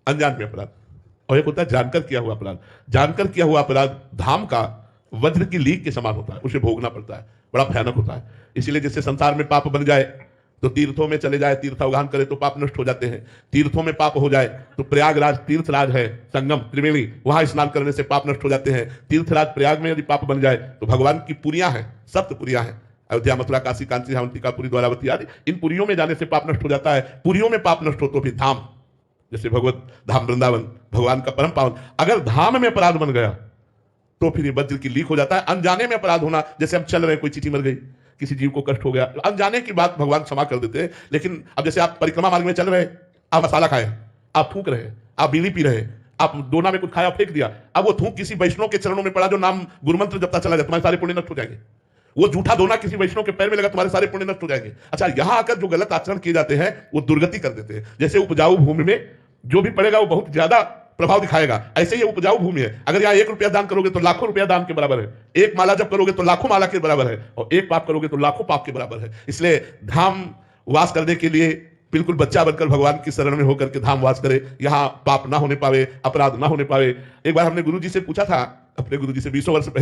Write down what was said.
अनजान में अपराध, और एक होता है जानकर किया हुआ अपराध। जानकर किया हुआ अपराध धाम का वज्र की लीक के समान होता है, उसे भोगना पड़ता है, बड़ा भयानक होता है। इसीलिए जैसे संसार में पाप बन जाए तो तीर्थों में चले जाए, तीर्थावगान करे तो पाप नष्ट हो जाते हैं। तीर्थों में पाप हो जाए तो प्रयागराज तीर्थराज है, संगम त्रिवेणी, वहां स्नान करने से पाप नष्ट हो जाते हैं। तीर्थराज प्रयाग में यदि पाप बन जाए तो भगवान की पुरियां हैं, सप्त पुरियां हैं, अयोध्या, मथुरा, काशी, कांची, अवंतिकापुरी, द्वारावती आदि, इन पुरियों में जाने से पाप नष्ट हो जाता है। पुरियों में पाप नष्ट हो तो फिर धाम, जैसे भगवत धाम वृंदावन, भगवान का परम पावन, अगर धाम में अपराध बन गया तो फिर ये वज्र की लीक हो जाता है। अनजाने में अपराध होना, जैसे हम चल रहे हैं, कोई चींटी मर गई, किसी जीव को कष्ट हो गया, अनजाने की बात भगवान क्षमा कर देते हैं। लेकिन अब जैसे आप परिक्रमा मार्ग में चल रहे हैं, आप मसाला खाए, आप थूक रहे, आप बीड़ी पी रहे, आप डोना में कुछ खाया फेंक दिया, अब वो थूक किसी वैष्णव के चरणों में पड़ा जो नाम गुरुमंत्र जपता चला जाए, तुम्हारे सारे पुण्य नष्ट हो जाएंगे। वो झूठा दोना किसी वैष्णव के पैर में लगा, तुम्हारे सारे पुण्य नष्ट हो जाएंगे। अच्छा, यहां आकर जो गलत आचरण किए जाते हैं वो दुर्गति कर देते हैं। जैसे उपजाऊ भूमि में जो भी पड़ेगा वो बहुत ज्यादा प्रभाव दिखाएगा, ऐसे ही उपजाऊ भूमि है। अगर यहाँ 1 रुपया दान करोगे तो लाखों रुपया दान के बराबर है, एक माला जब करोगे तो लाखों माला के बराबर है, और एक पाप करोगे तो लाखों पाप के बराबर है। इसलिए धाम वास करने के लिए बिल्कुल बच्चा बनकर भगवान की शरण में होकर के धाम वास करे, यहाँ पाप ना होने पावे, अपराध ना होने पावे। एक बार हमने गुरु जी से पूछा था, अपने गुरु जी से 20 वर्ष पहले,